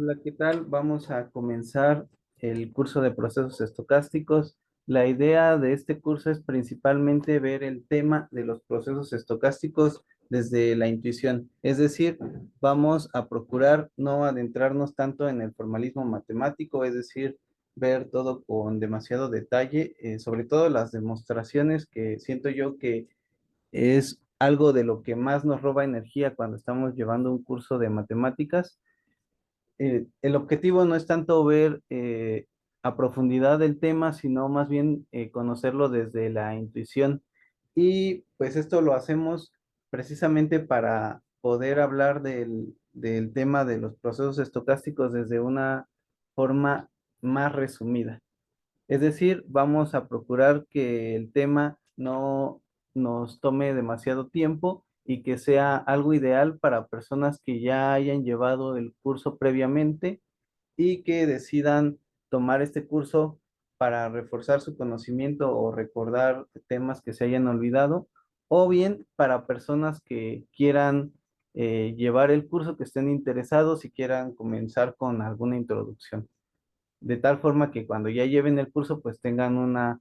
Hola, ¿qué tal? Vamos a comenzar el curso de procesos estocásticos. La idea de este curso es principalmente ver el tema de los procesos estocásticos desde la intuición. Es decir, vamos a procurar no adentrarnos tanto en el formalismo matemático, es decir, ver todo con demasiado detalle, sobre todo las demostraciones que siento yo que es algo de lo que más nos roba energía cuando estamos llevando un curso de matemáticas. El objetivo no es tanto ver a profundidad el tema, sino más bien conocerlo desde la intuición. Y pues esto lo hacemos precisamente para poder hablar del tema de los procesos estocásticos desde una forma más resumida. Es decir, vamos a procurar que el tema no nos tome demasiado tiempo y que sea algo ideal para personas que ya hayan llevado el curso previamente y que decidan tomar este curso para reforzar su conocimiento o recordar temas que se hayan olvidado, o bien para personas que quieran llevar el curso, que estén interesados y quieran comenzar con alguna introducción, de tal forma que cuando ya lleven el curso, pues tengan una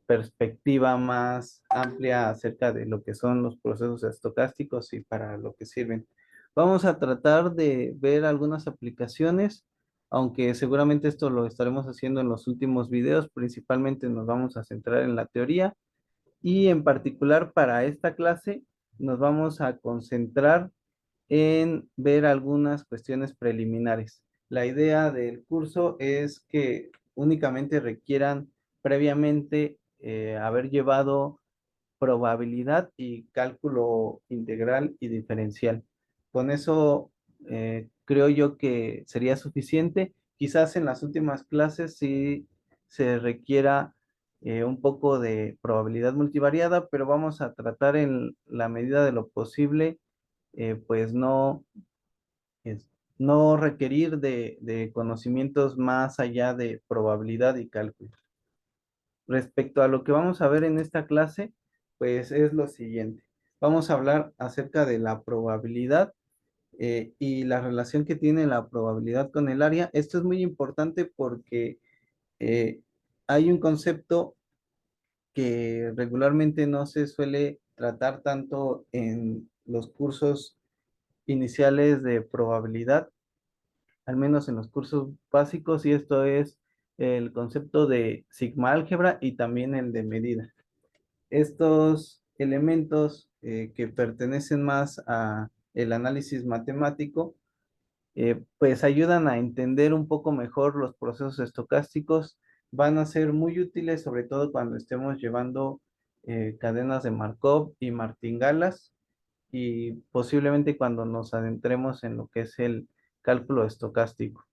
perspectiva más amplia acerca de lo que son los procesos estocásticos y para lo que sirven. Vamos a tratar de ver algunas aplicaciones, aunque seguramente esto lo estaremos haciendo en los últimos videos. Principalmente nos vamos a centrar en la teoría y en particular para esta clase nos vamos a concentrar en ver algunas cuestiones preliminares. La idea del curso es que únicamente requieran previamente haber llevado probabilidad y cálculo integral y diferencial. Con eso creo yo que sería suficiente. Quizás en las últimas clases sí se requiera un poco de probabilidad multivariada, pero vamos a tratar en la medida de lo posible, pues es- no requerir de conocimientos más allá de probabilidad y cálculo. Respecto a lo que vamos a ver en esta clase, pues es lo siguiente. Vamos a hablar acerca de la probabilidad y la relación que tiene la probabilidad con el área. Esto es muy importante porque eh, hay un concepto que regularmente no se suele tratar tanto en los cursos iniciales de probabilidad, al menos en los cursos básicos, y esto es el concepto de sigma álgebra y también el de medida. Estos elementos que pertenecen más a el análisis matemático, pues ayudan a entender un poco mejor los procesos estocásticos. Van a ser muy útiles, sobre todo cuando estemos llevando cadenas de Markov y martingalas, y posiblemente cuando nos adentremos en lo que es el cálculo estocástico.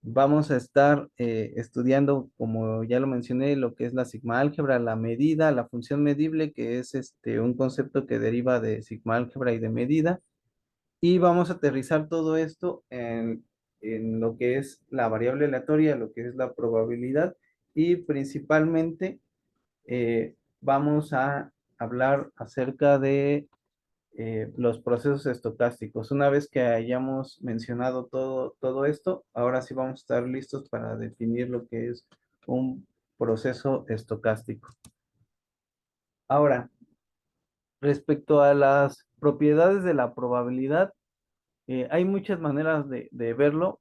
Vamos a estar estudiando, como ya lo mencioné, lo que es la sigma álgebra, la medida, la función medible, que es un concepto que deriva de sigma álgebra y de medida. Y vamos a aterrizar todo esto en lo que es la variable aleatoria, lo que es la probabilidad, y principalmente vamos a hablar acerca de los procesos estocásticos. Una vez que hayamos mencionado todo esto, ahora sí vamos a estar listos para definir lo que es un proceso estocástico. Ahora, respecto a las propiedades de la probabilidad, hay muchas maneras de verlo.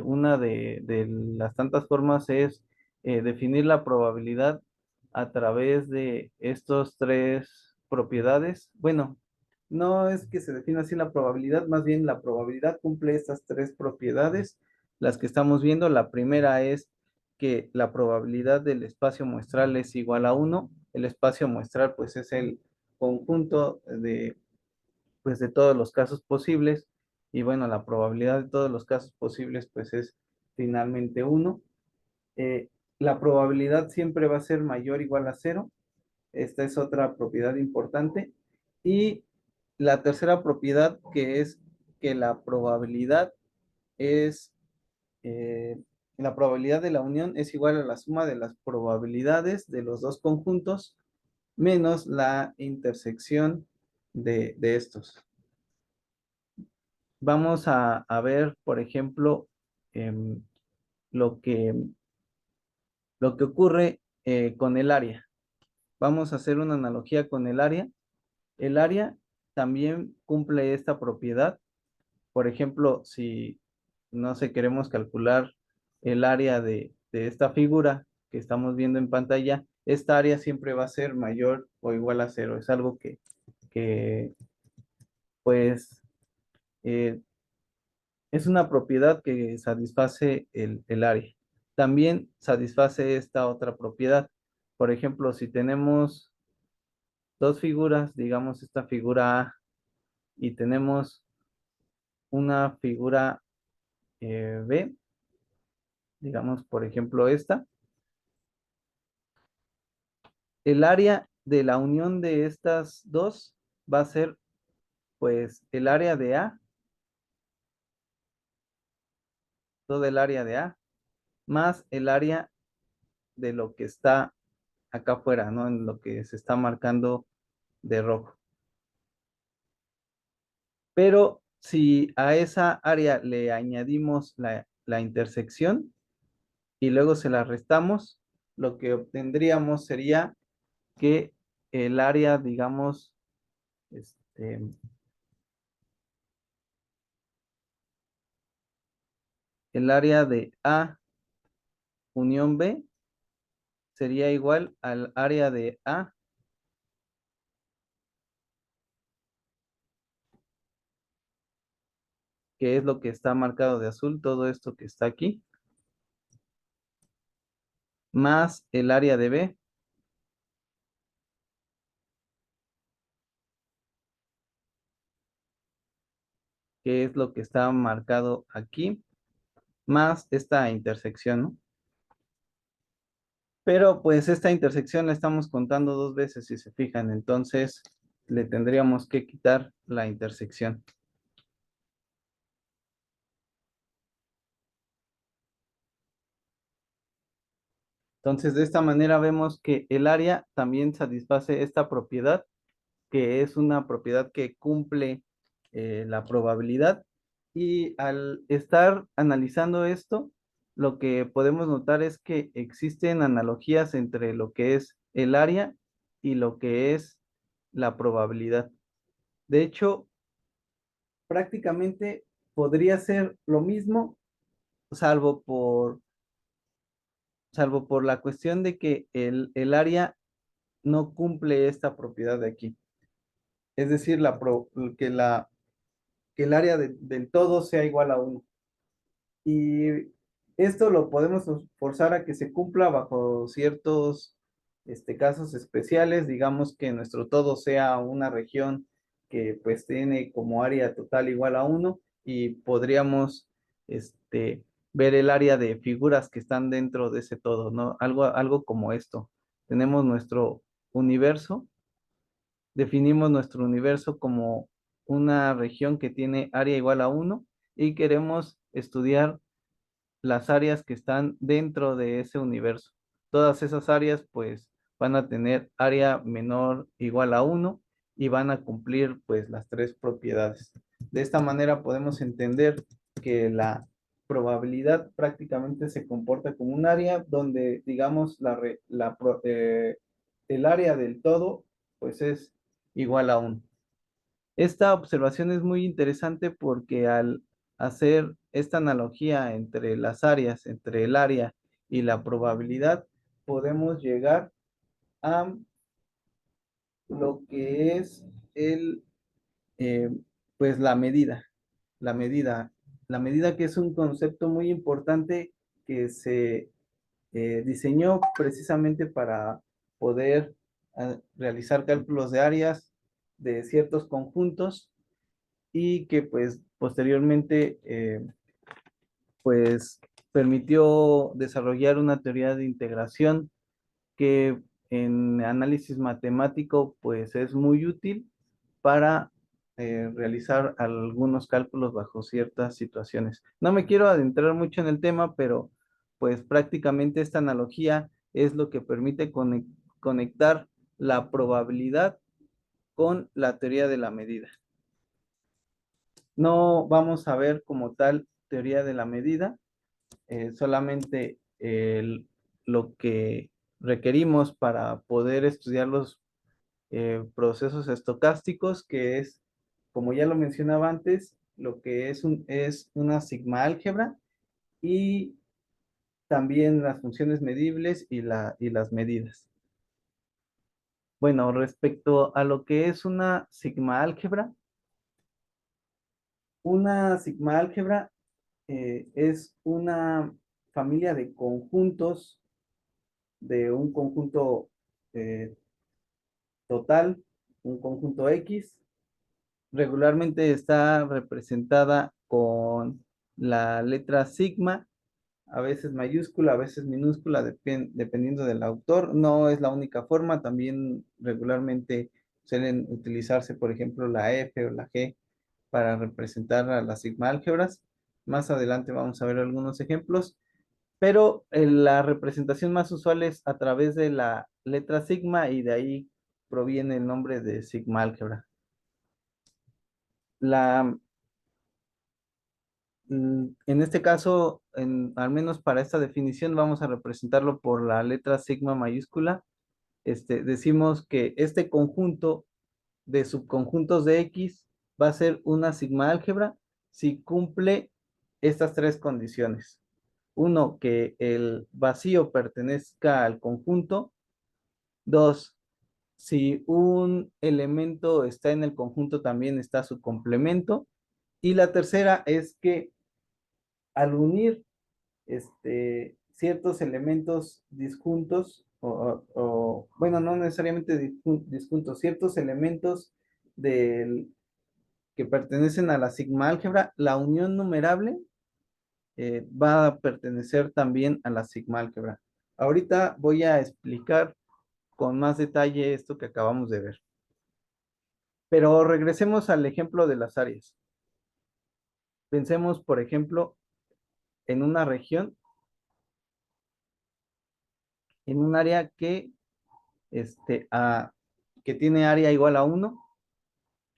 Una de las tantas formas es definir la probabilidad a través de estos tres propiedades. Bueno, no es que se defina así la probabilidad, más bien la probabilidad cumple estas tres propiedades, las que estamos viendo. La primera es que la probabilidad del espacio muestral es igual a 1. El espacio muestral pues es el conjunto pues, de todos los casos posibles, y bueno, la probabilidad de todos los casos posibles pues es finalmente 1. Eh, la probabilidad siempre va a ser mayor o igual a 0. Esta es otra propiedad importante. Y la tercera propiedad, que es que es, eh, la probabilidad de la unión es igual a la suma de las probabilidades de los dos conjuntos menos la intersección de estos. vamos a ver, por ejemplo, em, lo que, lo que ocurre con el área. Vamos a hacer una analogía con el área. El área también cumple esta propiedad. Por ejemplo, si no sé, queremos calcular el área de esta figura que estamos viendo en pantalla, esta área siempre va a ser mayor o igual a cero. Es algo que pues, eh, es una propiedad que satisface el área. También satisface esta otra propiedad. Por ejemplo, si tenemos dos figuras, digamos esta figura A, y tenemos una figura B, digamos por ejemplo esta, el área de la unión de estas dos va a ser pues el área de A, todo el área de A, más el área de lo que está acá afuera, ¿no? En lo que se está marcando de rojo. Pero si a esa área le añadimos la intersección y luego se la restamos, lo que obtendríamos sería que el área, digamos, este, el área de A unión B sería igual al área de A, que es lo que está marcado de azul, todo esto que está aquí, más el área de B, que es lo que está marcado aquí, más esta intersección, ¿no? Pero pues esta intersección la estamos contando dos veces, si se fijan, entonces le tendríamos que quitar la intersección. Entonces, de esta manera vemos que el área también satisface esta propiedad, que es una propiedad que cumple la probabilidad. Y al estar analizando esto, lo que podemos notar es que existen analogías entre lo que es el área y lo que es la probabilidad. De hecho, prácticamente podría ser lo mismo, salvo por, salvo por la cuestión de que el área no cumple esta propiedad de aquí. Es decir, que el área del todo sea igual a uno. Y esto lo podemos forzar a que se cumpla bajo ciertos casos especiales, digamos que nuestro todo sea una región que pues tiene como área total igual a uno y podríamos ver el área de figuras que están dentro de ese todo, ¿no? Algo como esto. Tenemos nuestro universo, definimos nuestro universo como una región que tiene área igual a uno y queremos estudiar las áreas que están dentro de ese universo. Todas esas áreas pues van a tener área menor igual a uno y van a cumplir pues las tres propiedades. De esta manera podemos entender que la probabilidad prácticamente se comporta como un área donde digamos el área del todo pues es igual a uno. Esta observación es muy interesante porque al hacer esta analogía entre las áreas, entre el área y la probabilidad, podemos llegar a lo que es el, eh, pues la medida, la medida, la medida que es un concepto muy importante que se diseñó precisamente para poder realizar cálculos de áreas de ciertos conjuntos y que pues posteriormente pues permitió desarrollar una teoría de integración que en análisis matemático pues es muy útil para realizar algunos cálculos bajo ciertas situaciones. No me quiero adentrar mucho en el tema, pero pues prácticamente esta analogía es lo que permite conectar la probabilidad con la teoría de la medida. No vamos a ver como tal teoría de la medida, solamente lo que requerimos para poder estudiar los procesos estocásticos, que es, como ya lo mencionaba antes, lo que es una sigma álgebra y también las funciones medibles y las medidas. Bueno, respecto a lo que es una sigma álgebra es una familia de conjuntos de un conjunto eh, total, un conjunto X. Regularmente está representada con la letra sigma, a veces mayúscula, a veces minúscula, dependiendo del autor. No es la única forma, también regularmente suelen utilizarse, por ejemplo, la F o la G para representar a las sigma álgebras. Más adelante vamos a ver algunos ejemplos, pero la representación más usual es a través de la letra sigma y de ahí proviene el nombre de sigma álgebra. La, en este caso, al menos para esta definición, vamos a representarlo por la letra sigma mayúscula. Decimos que este conjunto de subconjuntos de X va a ser una sigma álgebra si cumple estas tres condiciones. Uno, que el vacío pertenezca al conjunto. Dos, si un elemento está en el conjunto, también está su complemento. Y la tercera es que al unir ciertos elementos disjuntos, bueno, no necesariamente disjuntos, ciertos elementos que pertenecen a la sigma álgebra, la unión numerable va a pertenecer también a la sigma álgebra. Ahorita voy a explicar con más detalle esto que acabamos de ver. Pero regresemos al ejemplo de las áreas. Pensemos, por ejemplo, en una región, en un área que tiene área igual a 1,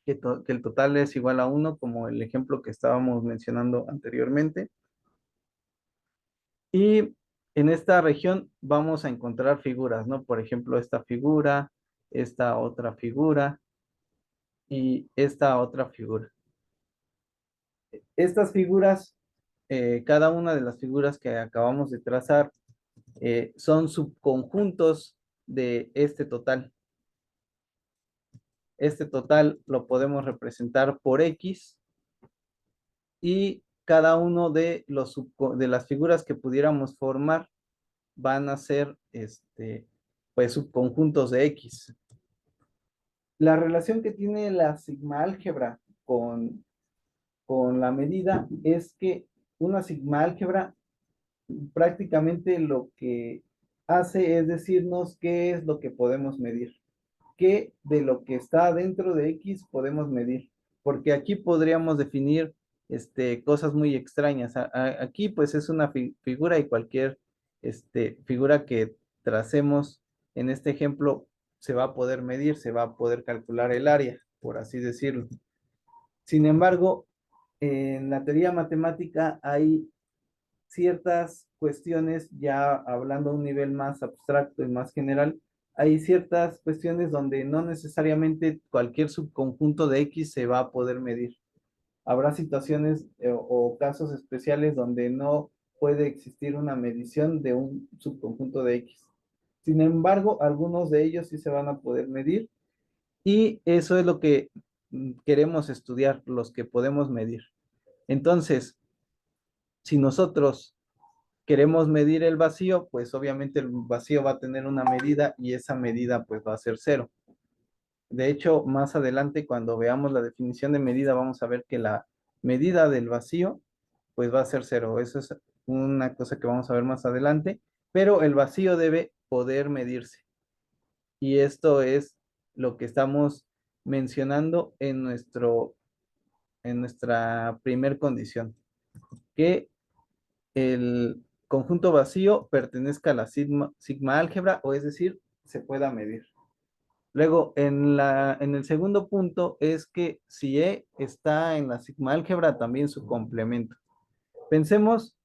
que el total es igual a 1, como el ejemplo que estábamos mencionando anteriormente. Y en esta región vamos a encontrar figuras, ¿no? Por ejemplo, esta figura, esta otra figura y esta otra figura. Estas figuras, cada una de las figuras que acabamos de trazar, son subconjuntos de este total. Este total lo podemos representar por X y cada uno de de las figuras que pudiéramos formar van a ser pues subconjuntos de X. La relación que tiene la sigma álgebra con la medida es que una sigma álgebra prácticamente lo que hace es decirnos qué es lo que podemos medir, qué de lo que está dentro de X podemos medir, porque aquí podríamos definir cosas muy extrañas. Aquí pues es una figura y cualquier figura que tracemos en este ejemplo se va a poder medir, se va a poder calcular el área, por así decirlo. Sin embargo, en la teoría matemática hay ciertas cuestiones, ya hablando a un nivel más abstracto y más general, hay ciertas cuestiones donde no necesariamente cualquier subconjunto de X se va a poder medir. Habrá situaciones o casos especiales donde no puede existir una medición de un subconjunto de X. Sin embargo, algunos de ellos sí se van a poder medir y eso es lo que queremos estudiar, los que podemos medir. Entonces, si nosotros queremos medir el vacío, pues obviamente el vacío va a tener una medida y esa medida pues va a ser 0. De hecho, más adelante cuando veamos la definición de medida vamos a ver que la medida del vacío pues va a ser 0. Eso es una cosa que vamos a ver más adelante, pero el vacío debe poder medirse. Y esto es lo que estamos mencionando en nuestra primer condición, que el conjunto vacío pertenezca a la sigma álgebra, o es decir, se pueda medir. Luego, en el segundo punto es que si E está en la sigma álgebra, también su complemento. Pensemos,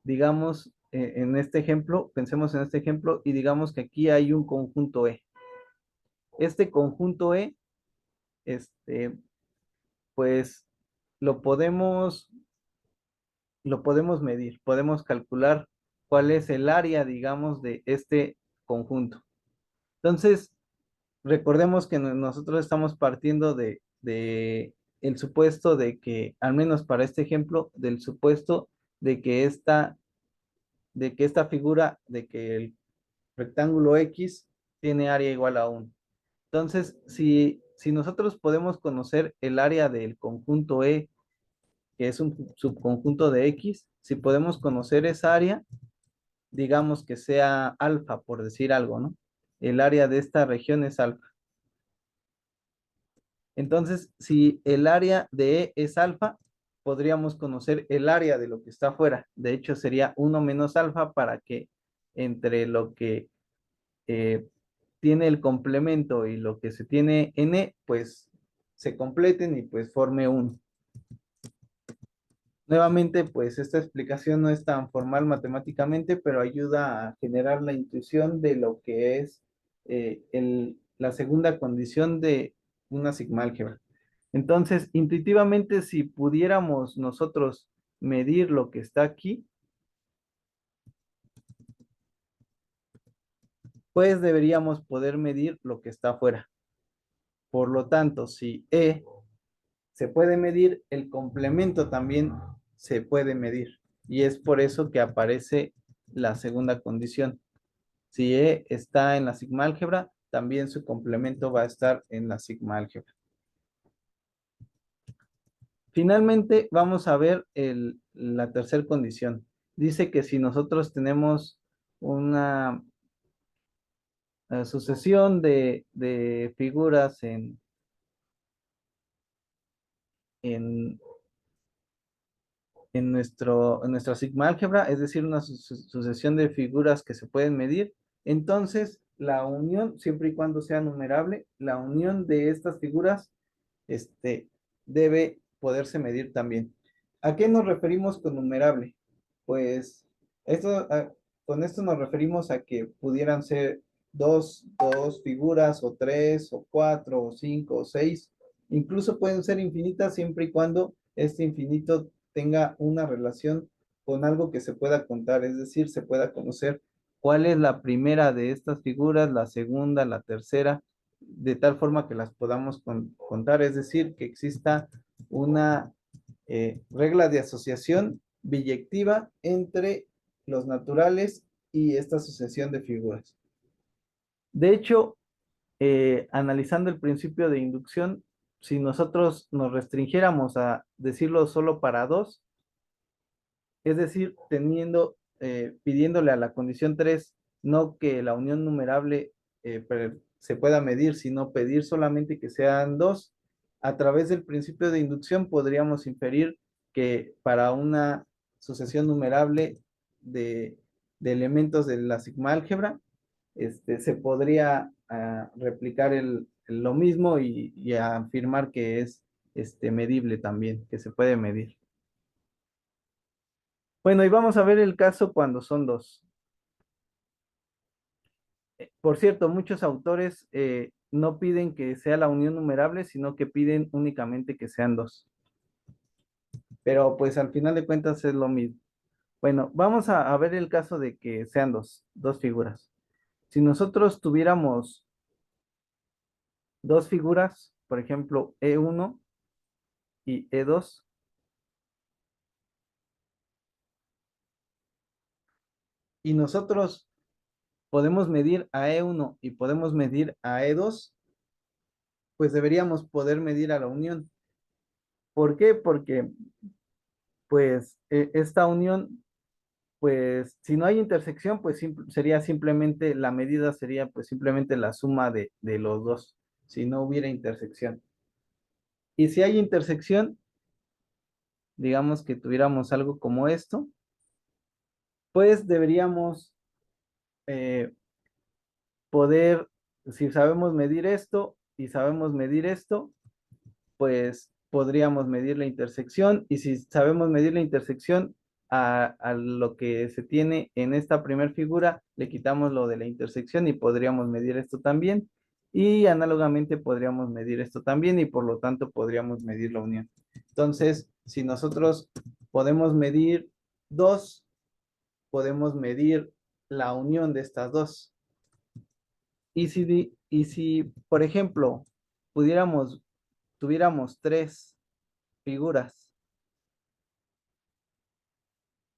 digamos, pensemos en este ejemplo y digamos que aquí hay un conjunto E. Este conjunto E, este, pues lo podemos, lo podemos medir, podemos calcular cuál es el área, digamos, de este conjunto. Entonces, recordemos que nosotros estamos partiendo de el supuesto de que, al menos para este ejemplo, del supuesto de que esta figura, de que el rectángulo X tiene área igual a 1. Entonces, si nosotros podemos conocer el área del conjunto E, que es un subconjunto de X, si podemos conocer esa área, digamos que sea alfa, por decir algo, ¿no? El área de esta región es alfa. Entonces, si el área de E es alfa, podríamos conocer el área de lo que está afuera. De hecho, sería 1 menos alfa para que entre lo que eh, tiene el complemento y lo que se tiene en E, pues se completen y pues forme 1. Nuevamente, pues esta explicación no es tan formal matemáticamente, pero ayuda a generar la intuición de lo que es la segunda condición de una sigma álgebra. Entonces, intuitivamente, si pudiéramos nosotros medir lo que está aquí, pues deberíamos poder medir lo que está afuera. Por lo tanto, si E se puede medir, el complemento también se puede medir. Y es por eso que aparece la segunda condición. Si E está en la sigma álgebra, también su complemento va a estar en la sigma álgebra. Finalmente, vamos a ver la tercera condición. Dice que si nosotros tenemos una sucesión de figuras en, en nuestra sigma álgebra, es decir, una sucesión de figuras que se pueden medir, entonces la unión, siempre y cuando sea numerable, la unión de estas figuras debe poderse medir también. ¿A qué nos referimos con numerable? Pues esto, con esto nos referimos a que pudieran ser dos figuras, o tres, o cuatro, o cinco, o seis. Incluso pueden ser infinitas siempre y cuando este infinito tenga una relación con algo que se pueda contar, es decir, se pueda conocer cuál es la primera de estas figuras, la segunda, la tercera, de tal forma que las podamos contar, es decir, que exista una regla de asociación biyectiva entre los naturales y esta asociación de figuras. De hecho, analizando el principio de inducción, si nosotros nos restringiéramos a decirlo solo para dos, es decir, pidiéndole a la condición 3 no que la unión numerable se pueda medir, sino pedir solamente que sean dos, a través del principio de inducción podríamos inferir que para una sucesión numerable de elementos de la sigma álgebra, se podría replicar lo mismo y afirmar que es medible también, que se puede medir. Bueno, y vamos a ver el caso cuando son dos. Por cierto, muchos autores no piden que sea la unión numerable, sino que piden únicamente que sean dos. Pero pues al final de cuentas es lo mismo. Bueno, vamos a ver el caso de que sean dos figuras. Si nosotros tuviéramos dos figuras, por ejemplo, E1 y E2, y nosotros podemos medir a E1 y podemos medir a E2, pues deberíamos poder medir a la unión. ¿Por qué? Porque pues esta unión, pues si no hay intersección, pues sería simplemente, la medida sería pues simplemente la suma de los dos, si no hubiera intersección. Y si hay intersección, digamos que tuviéramos algo como esto, pues deberíamos poder, si sabemos medir esto y sabemos medir esto, pues podríamos medir la intersección y si sabemos medir la intersección a lo que se tiene en esta primera figura, le quitamos lo de la intersección y podríamos medir esto también y análogamente podríamos medir esto también y por lo tanto podríamos medir la unión. Entonces, si nosotros podemos medir dos, podemos medir la unión de estas dos. Y si, por ejemplo, tuviéramos tres figuras,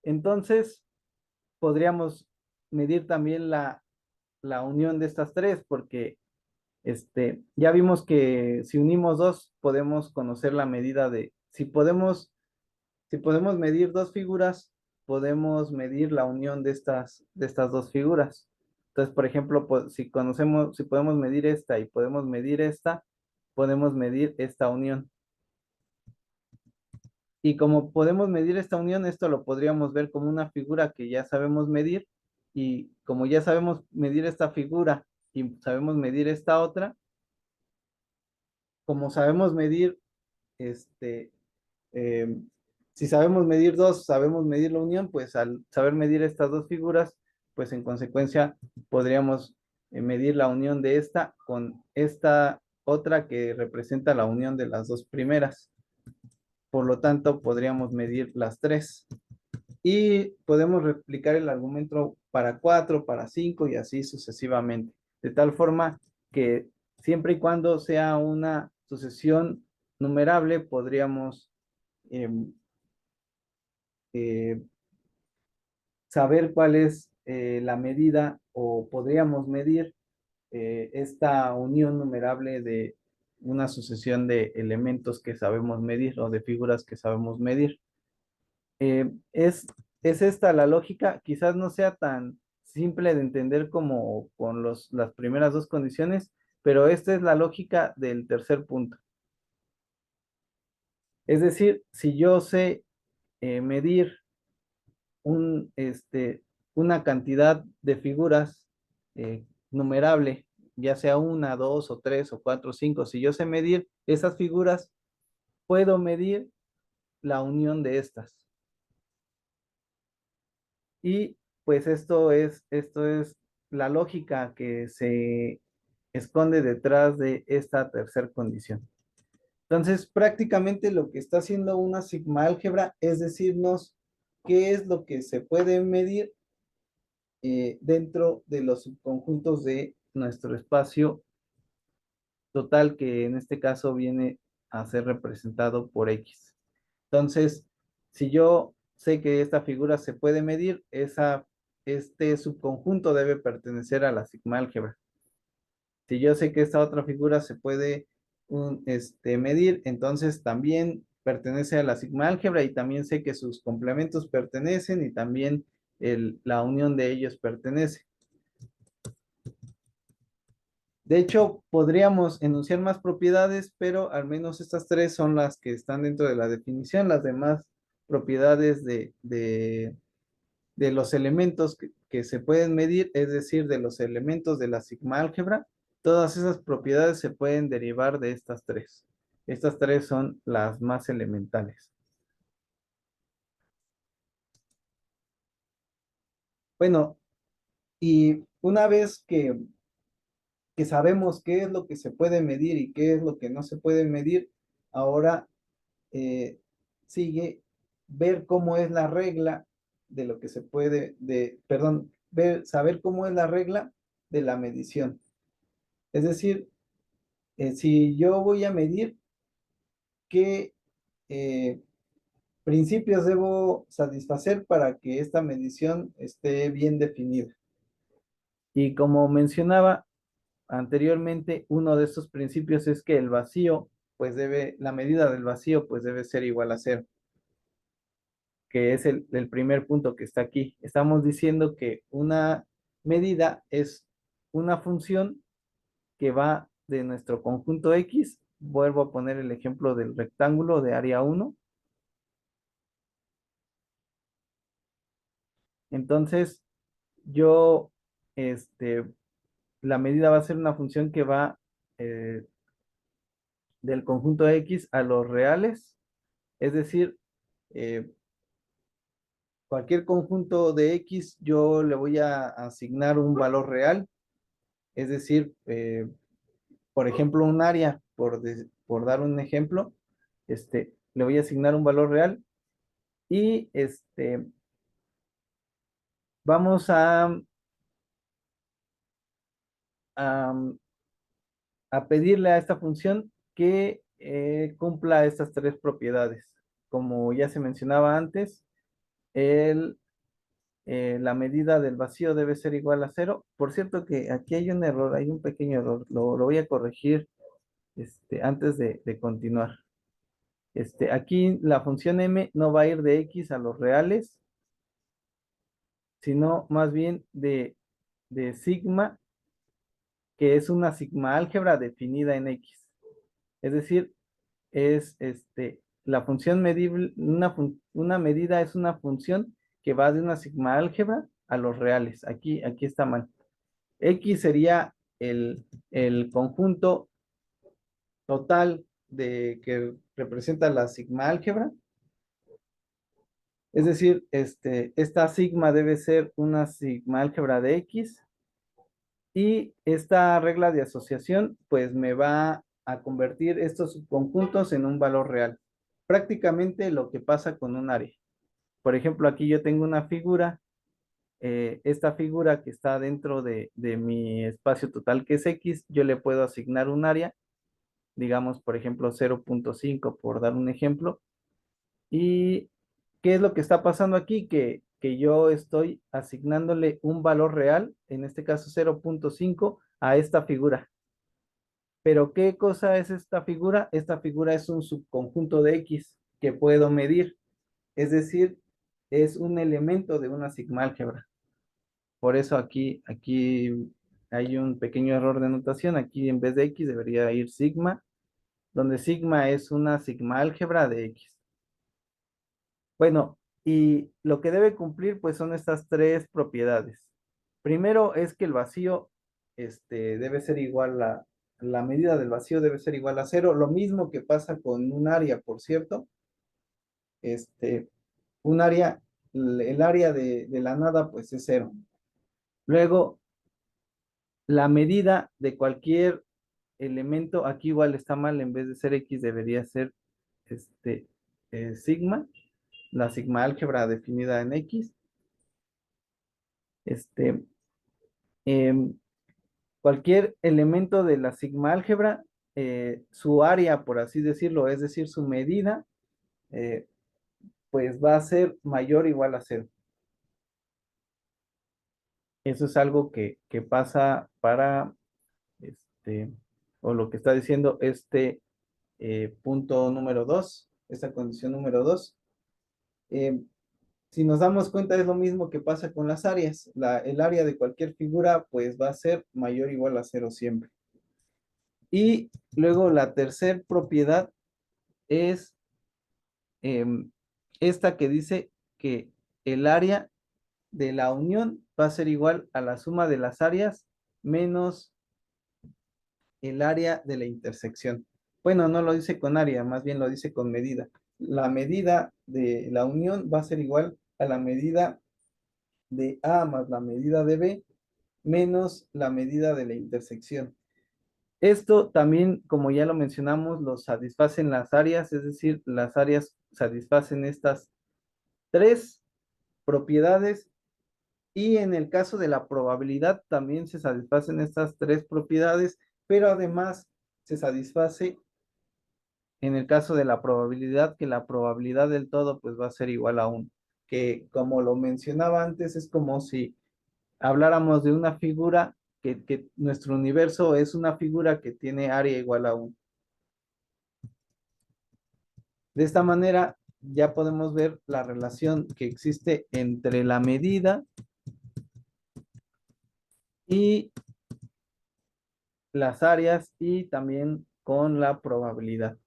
entonces podríamos medir también la unión de estas tres, porque ya vimos que si unimos dos, podemos conocer la medida si podemos medir dos figuras, podemos medir la unión de estas dos figuras. Entonces, por ejemplo, si podemos medir esta y podemos medir esta, podemos medir esta unión. Y como podemos medir esta unión, esto lo podríamos ver como una figura que ya sabemos medir. Y como ya sabemos medir esta figura y sabemos medir esta otra, como sabemos medir, este, eh, si sabemos medir dos, sabemos medir la unión, pues al saber medir estas dos figuras, pues en consecuencia podríamos medir la unión de esta con esta otra que representa la unión de las dos primeras. Por lo tanto, podríamos medir las tres. Y podemos replicar el argumento para 4, para 5 y así sucesivamente. De tal forma que siempre y cuando sea una sucesión numerable, podríamos eh, eh, saber cuál es la medida o podríamos medir esta unión numerable de una sucesión de elementos que sabemos medir o de figuras que sabemos medir. Es esta la lógica, quizás no sea tan simple de entender como con las primeras dos condiciones, pero esta es la lógica del tercer punto. Es decir, si yo sé medir una cantidad de figuras numerable, ya sea una, dos o tres o cuatro o cinco, si yo sé medir esas figuras, puedo medir la unión de estas. Y pues esto es la lógica que se esconde detrás de esta tercera condición. Entonces, prácticamente lo que está haciendo una sigma álgebra es decirnos qué es lo que se puede medir dentro de los subconjuntos de nuestro espacio total, que en este caso viene a ser representado por X. Entonces, si yo sé que esta figura se puede medir, este subconjunto debe pertenecer a la sigma álgebra. Si yo sé que esta otra figura se puede medir, entonces también pertenece a la sigma álgebra y también sé que sus complementos pertenecen y también la unión de ellos pertenece. De hecho, podríamos enunciar más propiedades, pero al menos estas tres son las que están dentro de la definición. Las demás propiedades de los elementos que se pueden medir, es decir, de los elementos de la sigma álgebra, todas esas propiedades se pueden derivar de estas tres. Estas tres son las más elementales. Bueno, y una vez que sabemos qué es lo que se puede medir y qué es lo que no se puede medir, ahora sigue ver cómo es la regla de lo que se puede, perdón, saber cómo es la regla de la medición. Es decir, si yo voy a medir, ¿qué principios debo satisfacer para que esta medición esté bien definida? Y como mencionaba anteriormente, uno de estos principios es que el vacío, pues la medida del vacío, pues debe ser igual a cero, que es el primer punto que está aquí. Estamos diciendo que una medida es una función que va de nuestro conjunto X. Vuelvo a poner el ejemplo del rectángulo de área 1. Entonces, yo, este, la medida va a ser una función que va eh, del conjunto X a los reales, es decir, eh, cualquier conjunto de X yo le voy a asignar un valor real, es decir, por ejemplo, un área, por dar un ejemplo, le voy a asignar un valor real y vamos a, a pedirle a esta función que cumpla estas tres propiedades. Como ya se mencionaba antes, la medida del vacío debe ser igual a cero. Por cierto que aquí hay un error, hay un pequeño error, lo voy a corregir antes de continuar. Aquí la función m no va a ir de x a los reales, sino más bien de sigma, que es una sigma álgebra definida en x. Es decir, es la función medible, una medida es una función que va de una sigma álgebra a los reales. Aquí está mal. X sería el conjunto total que representa la sigma álgebra. Es decir, esta sigma debe ser una sigma álgebra de X y esta regla de asociación pues me va a convertir estos subconjuntos en un valor real. Prácticamente lo que pasa con un área. Por ejemplo, aquí yo tengo una figura, esta figura que está dentro de mi espacio total que es X, yo le puedo asignar un área, digamos, por ejemplo, 0.5 por dar un ejemplo. ¿Y qué es lo que está pasando aquí? Que yo estoy asignándole un valor real, en este caso 0.5, a esta figura. Pero ¿qué cosa es esta figura? Esta figura es un subconjunto de X que puedo medir. Es decir, es un elemento de una sigma álgebra. Por eso aquí hay un pequeño error de notación. Aquí en vez de X debería ir sigma, donde sigma es una sigma álgebra de X. Bueno, y lo que debe cumplir pues son estas tres propiedades. Primero es que el vacío debe ser igual la medida del vacío debe ser igual a cero. Lo mismo que pasa con un área, por cierto. Este, un área, el área de la nada pues es cero. Luego, la medida de cualquier elemento, aquí igual está mal, en vez de ser X debería ser este, sigma, la sigma álgebra definida en X. Este, em, Cualquier elemento de la sigma álgebra, su área, por así decirlo, es decir, su medida, eh, pues va a ser mayor o igual a cero. Eso es algo que pasa para, este, o lo que está diciendo punto número 2, esta condición número 2. Si nos damos cuenta, es lo mismo que pasa con las áreas. El área de cualquier figura, pues va a ser mayor o igual a cero siempre. Y luego la tercera propiedad es esta que dice que el área de la unión va a ser igual a la suma de las áreas menos el área de la intersección. Bueno, no lo dice con área, más bien lo dice con medida. La medida de la unión va a ser igual a la medida de A más la medida de B menos la medida de la intersección. Esto también, como ya lo mencionamos, lo satisfacen las áreas, es decir, las áreas satisfacen estas tres propiedades y en el caso de la probabilidad también se satisfacen estas tres propiedades, pero además se satisface en el caso de la probabilidad que la probabilidad del todo pues va a ser igual a 1, que como lo mencionaba antes es como si habláramos de una figura que nuestro universo es una figura que tiene área igual a 1. De esta manera ya podemos ver la relación que existe entre la medida y las áreas y también con la probabilidad.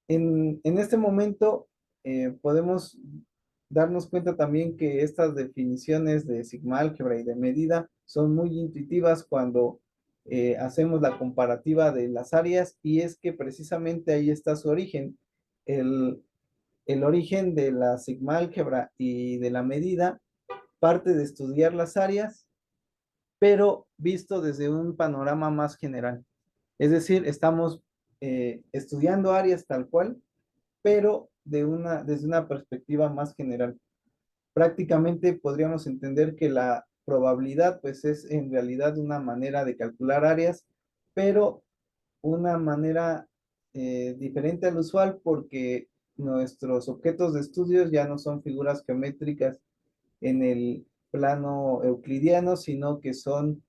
En este momento podemos darnos cuenta también que estas definiciones de sigma álgebra y de medida son muy intuitivas cuando hacemos la comparativa de las áreas, y es que precisamente ahí está su origen. El, el origen de la sigma álgebra y de la medida parte de estudiar las áreas, pero visto desde un panorama más general. Es decir, estamos estudiando áreas tal cual, pero desde una perspectiva más general. Prácticamente podríamos entender que la probabilidad pues es en realidad una manera de calcular áreas, pero una manera diferente al usual, porque nuestros objetos de estudios ya no son figuras geométricas en el plano euclidiano, sino que son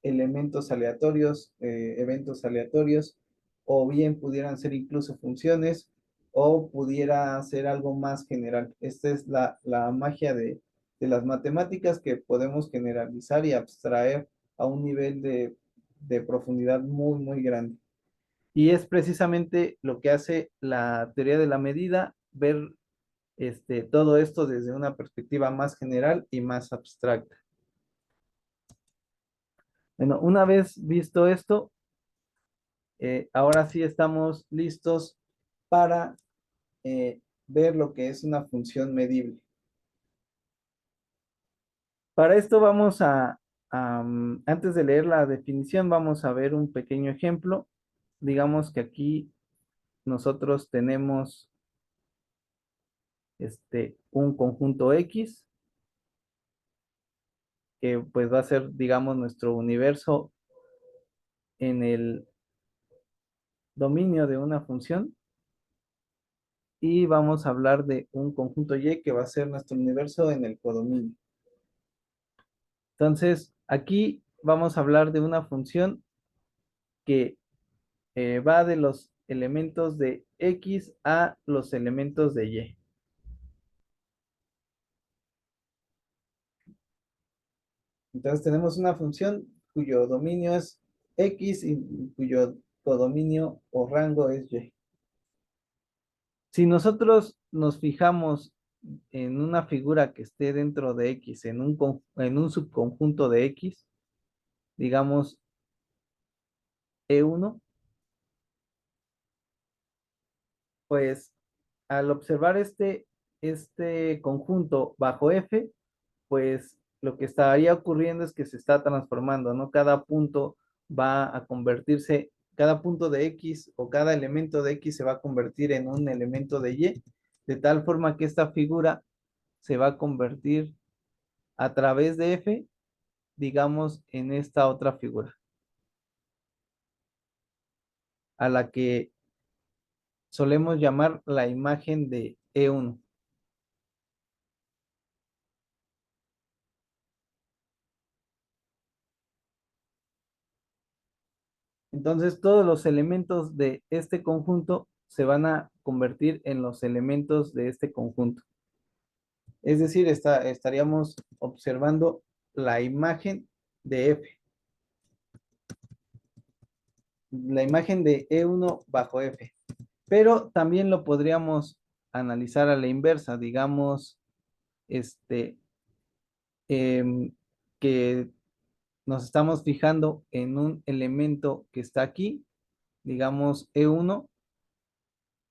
elementos aleatorios, eventos aleatorios, o bien pudieran ser incluso funciones, o pudiera ser algo más general. Esta es la magia de las matemáticas, que podemos generalizar y abstraer a un nivel de profundidad muy, muy grande. Y es precisamente lo que hace la teoría de la medida, ver todo esto desde una perspectiva más general y más abstracta. Bueno, una vez visto esto, ahora sí estamos listos para ver lo que es una función medible. Para esto vamos antes de leer la definición, vamos a ver un pequeño ejemplo. Digamos que aquí nosotros tenemos un conjunto X, que pues va a ser, digamos, nuestro universo en el dominio de una función, y vamos a hablar de un conjunto Y que va a ser nuestro universo en el codominio. Entonces, aquí vamos a hablar de una función que va de los elementos de X a los elementos de Y. Entonces tenemos una función cuyo dominio es X y cuyo codominio o rango es Y. Si nosotros nos fijamos en una figura que esté dentro de X, en un subconjunto de X, digamos E1, pues al observar este conjunto bajo F, pues lo que estaría ocurriendo es que se está transformando, ¿no? Cada punto va a convertirse, cada punto de X o cada elemento de X se va a convertir en un elemento de Y, de tal forma que esta figura se va a convertir a través de F, digamos, en esta otra figura, a la que solemos llamar la imagen de E1. Entonces, todos los elementos de este conjunto se van a convertir en los elementos de este conjunto. Es decir, estaríamos observando la imagen de F, la imagen de E1 bajo F. Pero también lo podríamos analizar a la inversa, digamos, em, que nos estamos fijando en un elemento que está aquí, digamos E1,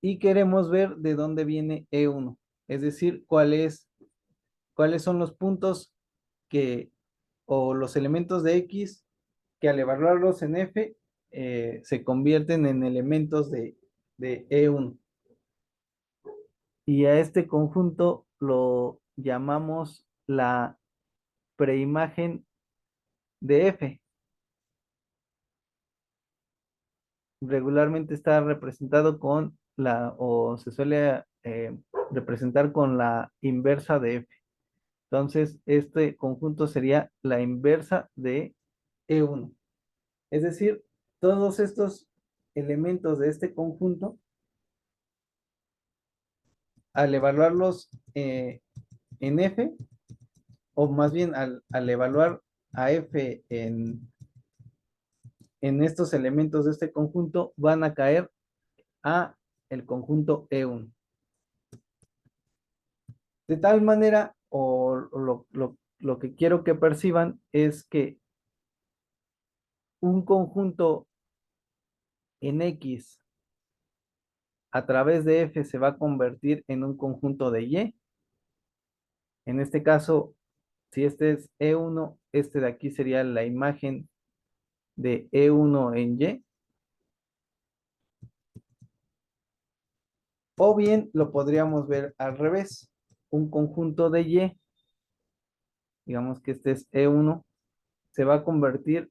y queremos ver de dónde viene E1, es decir, cuáles son los puntos que, o los elementos de X que al evaluarlos en F se convierten en elementos de E1. Y a este conjunto lo llamamos la preimagen de F. Regularmente está representado o se suele representar con la inversa de F. Entonces, este conjunto sería la inversa de E1. Es decir, todos estos elementos de este conjunto, al evaluarlos en F, o más bien al evaluar a F en estos elementos de este conjunto, van a caer a el conjunto E1. De tal manera, lo que quiero que perciban es que un conjunto en X a través de F se va a convertir en un conjunto de Y. En este caso, si este es E1, este de aquí sería la imagen de E1 en Y. O bien lo podríamos ver al revés. Un conjunto de Y, digamos que este es E1, se va a convertir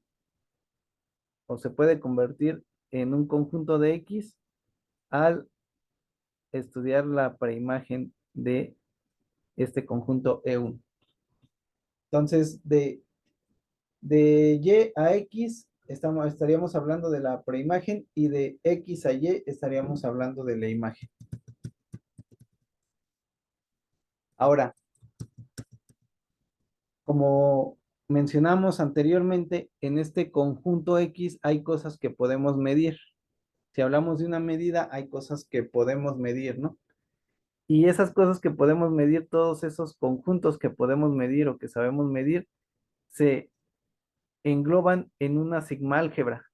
o se puede convertir en un conjunto de X al estudiar la preimagen de este conjunto E1. Entonces, de Y a X estaríamos hablando de la preimagen y de X a Y estaríamos hablando de la imagen. Ahora, como mencionamos anteriormente, en este conjunto X hay cosas que podemos medir. Si hablamos de una medida, hay cosas que podemos medir, ¿no? Y esas cosas que podemos medir, todos esos conjuntos que podemos medir o que sabemos medir, se engloban en una sigma álgebra.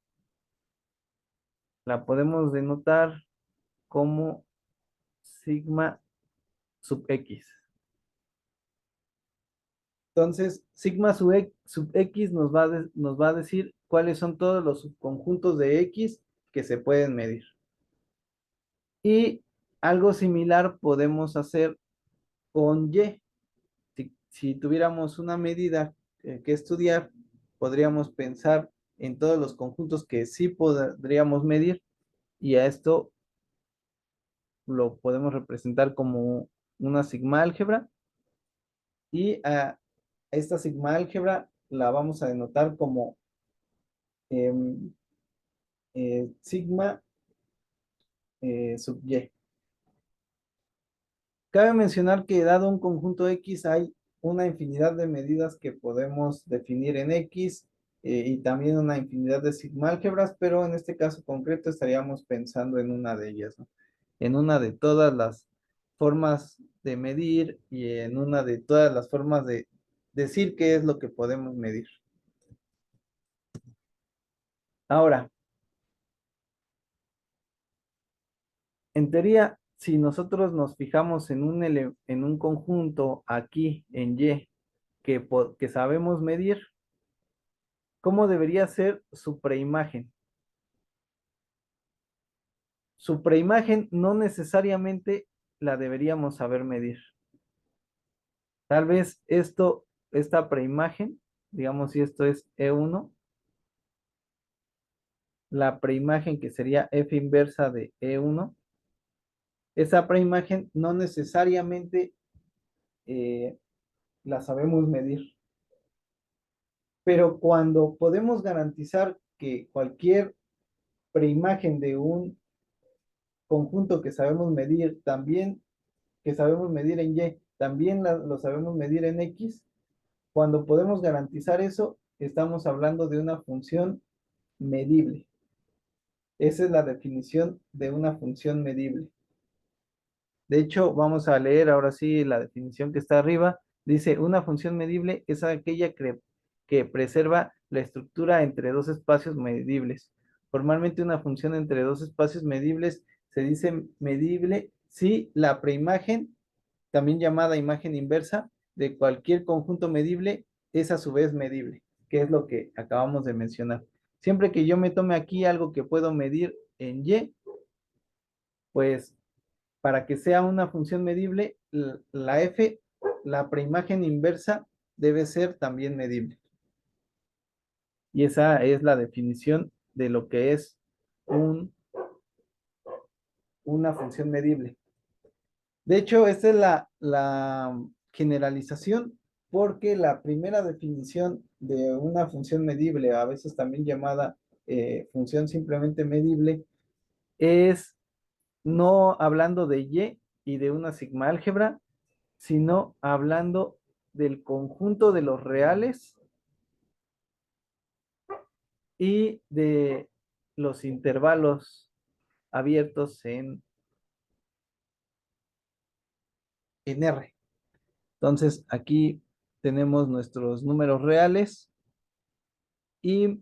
La podemos denotar como sigma sub x. Entonces, sigma sub x nos va a decir cuáles son todos los subconjuntos de x que se pueden medir. Y algo similar podemos hacer con y. Si tuviéramos una medida que estudiar, podríamos pensar en todos los conjuntos que sí podríamos medir y a esto lo podemos representar como una sigma álgebra y a esta sigma álgebra la vamos a denotar como em, sigma sub y. Cabe mencionar que dado un conjunto X hay una infinidad de medidas que podemos definir en X y también una infinidad de sigma álgebras, pero en este caso concreto estaríamos pensando en una de ellas, ¿no? En una de todas las formas de medir y en una de todas las formas de decir qué es lo que podemos medir. Ahora, en teoría, si nosotros nos fijamos en un conjunto aquí en Y que sabemos medir, ¿cómo debería ser su preimagen? Su preimagen no necesariamente la deberíamos saber medir. Tal vez esta preimagen, digamos si esto es E1, la preimagen que sería F inversa de E1, esa preimagen no necesariamente eh, la sabemos medir. Pero cuando podemos garantizar que cualquier preimagen de un conjunto que sabemos medir también, que sabemos medir en Y, también lo sabemos medir en X, cuando podemos garantizar eso, estamos hablando de una función medible. Esa es la definición de una función medible. De hecho, vamos a leer ahora sí la definición que está arriba. Dice, una función medible es aquella que preserva la estructura entre dos espacios medibles. Formalmente una función entre dos espacios medibles se dice medible si la preimagen, también llamada imagen inversa, de cualquier conjunto medible es a su vez medible, que es lo que acabamos de mencionar. Siempre que yo me tome aquí algo que puedo medir en Y, pues para que sea una función medible, la f, la preimagen inversa, debe ser también medible. Y esa es la definición de lo que es una función medible. De hecho, esta es la generalización porque la primera definición de una función medible, a veces también llamada función simplemente medible, es no hablando de y de una sigma álgebra, sino hablando del conjunto de los reales y de los intervalos abiertos en R. Entonces, aquí tenemos nuestros números reales y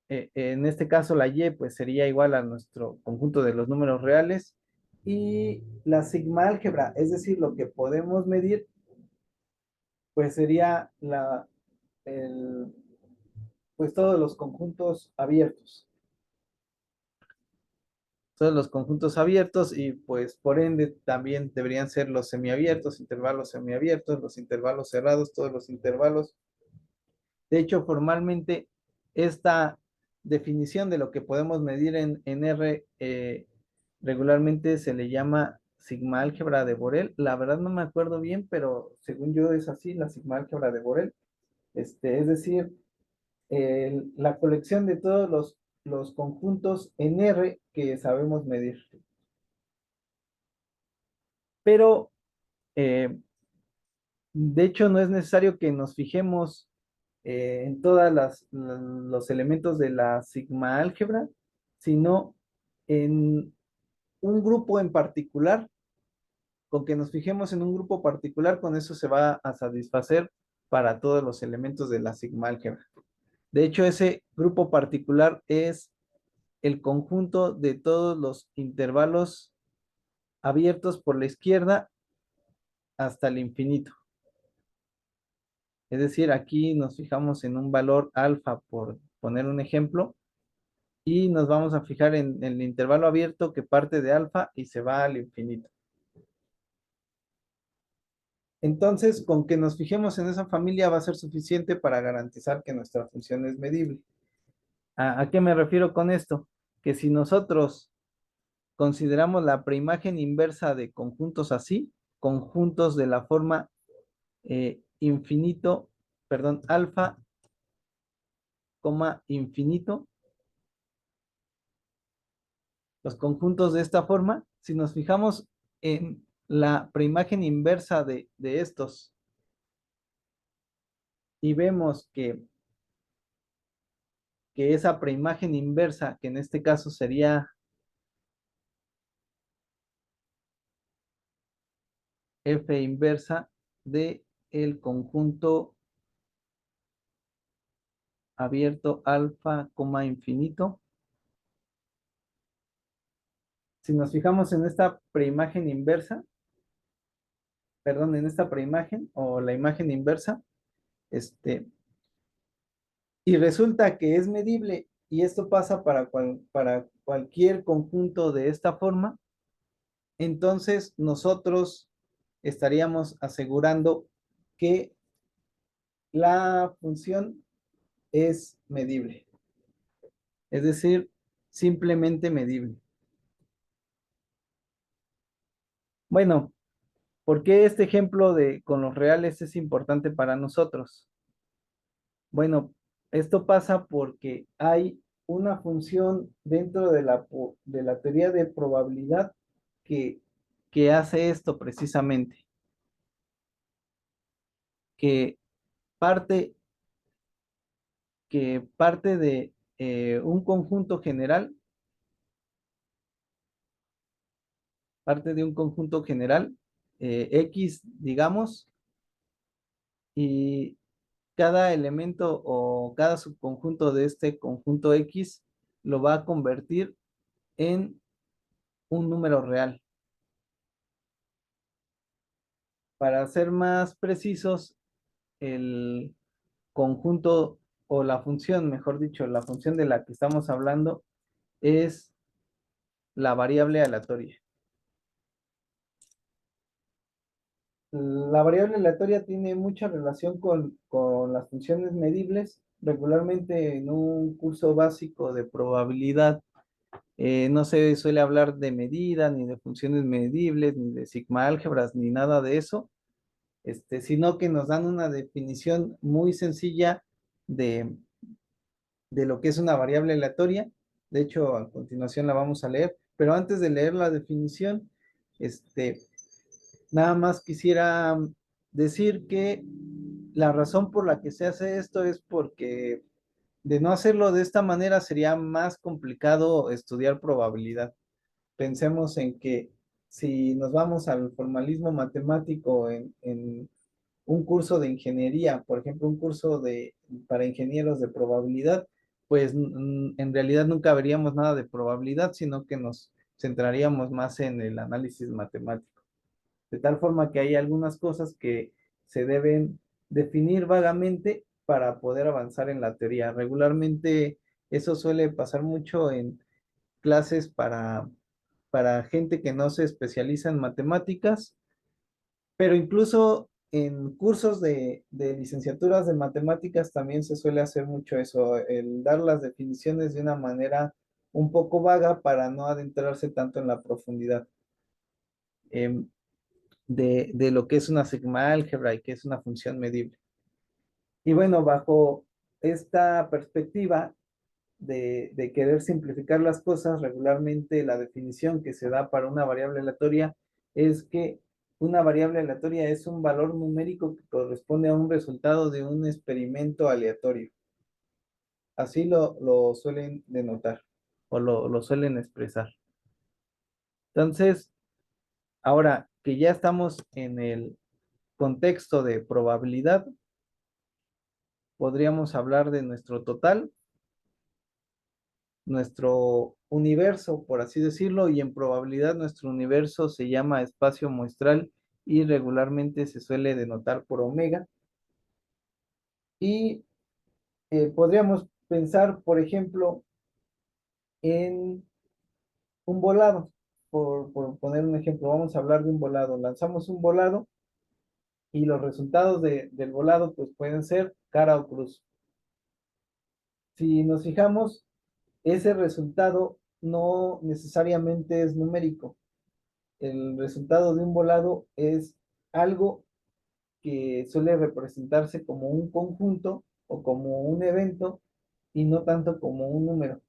en este caso la y pues sería igual a nuestro conjunto de los números reales y la sigma álgebra, es decir, lo que podemos medir, pues sería el, pues todos los conjuntos abiertos. Todos los conjuntos abiertos y pues por ende también deberían ser los semiabiertos, intervalos semiabiertos, los intervalos cerrados, todos los intervalos. De hecho, formalmente esta definición de lo que podemos medir en R regularmente se le llama sigma álgebra de Borel. La verdad no me acuerdo bien, pero según yo es así, la sigma álgebra de Borel. Es decir, la colección de todos los conjuntos en R que sabemos medir. Pero, de hecho, no es necesario que nos fijemos en todos los elementos de la sigma álgebra, sino en un grupo en particular. Con que nos fijemos en un grupo particular, con eso se va a satisfacer para todos los elementos de la sigma álgebra. De hecho, ese grupo particular es el conjunto de todos los intervalos abiertos por la izquierda hasta el infinito. Es decir, aquí nos fijamos en un valor alfa, por poner un ejemplo, y nos vamos a fijar en el intervalo abierto que parte de alfa y se va al infinito. Entonces, con que nos fijemos en esa familia va a ser suficiente para garantizar que nuestra función es medible. ¿A qué me refiero con esto? Que si nosotros consideramos la preimagen inversa de conjuntos así, conjuntos de la forma infinito, perdón, alfa, infinito, los conjuntos de esta forma, si nos fijamos en la preimagen inversa de estos y vemos que esa preimagen inversa, que en este caso sería f inversa de el conjunto abierto alfa, infinito. Si nos fijamos en esta preimagen inversa, perdón, en esta preimagen o la imagen inversa, y resulta que es medible, y esto pasa para cualquier conjunto de esta forma, entonces nosotros estaríamos asegurando que la función es medible, es decir, simplemente medible. Bueno, ¿por qué este ejemplo con los reales es importante para nosotros? Bueno, esto pasa porque hay una función dentro de la teoría de probabilidad que, que hace esto precisamente, que parte, que parte de un conjunto general, parte de un conjunto general, X, digamos, y cada elemento o cada subconjunto de este conjunto X lo va a convertir en un número real. Para ser más precisos, el conjunto o la función, mejor dicho, la función de la que estamos hablando es la variable aleatoria. La variable aleatoria tiene mucha relación con las funciones medibles. Regularmente en un curso básico de probabilidad no se suele hablar de medida, ni de funciones medibles, ni de sigma álgebras, ni nada de eso, sino que nos dan una definición muy sencilla de, de lo que es una variable aleatoria. De hecho, a continuación la vamos a leer, pero antes de leer la definición, nada más quisiera decir que la razón por la que se hace esto es porque de no hacerlo de esta manera sería más complicado estudiar probabilidad. Pensemos en que si nos vamos al formalismo matemático en un curso de ingeniería, por ejemplo, un curso para ingenieros de probabilidad, pues en realidad nunca veríamos nada de probabilidad, sino que nos centraríamos más en el análisis matemático. De tal forma que hay algunas cosas que se deben definir vagamente para poder avanzar en la teoría. Regularmente eso suele pasar mucho en clases para gente que no se especializa en matemáticas, pero incluso en cursos de licenciaturas de matemáticas también se suele hacer mucho eso, el dar las definiciones de una manera un poco vaga para no adentrarse tanto en la profundidad em, de lo que es una sigma álgebra y que es una función medible. Y bueno, bajo esta perspectiva de querer simplificar las cosas, regularmente la definición que se da para una variable aleatoria es que una variable aleatoria es un valor numérico que corresponde a un resultado de un experimento aleatorio. Así lo suelen denotar o lo suelen expresar. Entonces, ahora que ya estamos en el contexto de probabilidad, podríamos hablar de nuestro total, nuestro universo, por así decirlo, y en probabilidad nuestro universo se llama espacio muestral y regularmente se suele denotar por omega. Y podríamos pensar, por ejemplo, en un volado. Por poner un ejemplo, vamos a hablar de un volado. Lanzamos un volado y los resultados del volado pues pueden ser cara o cruz. Si nos fijamos, ese resultado no necesariamente es numérico. El resultado de un volado es algo que suele representarse como un conjunto o como un evento y no tanto como un número.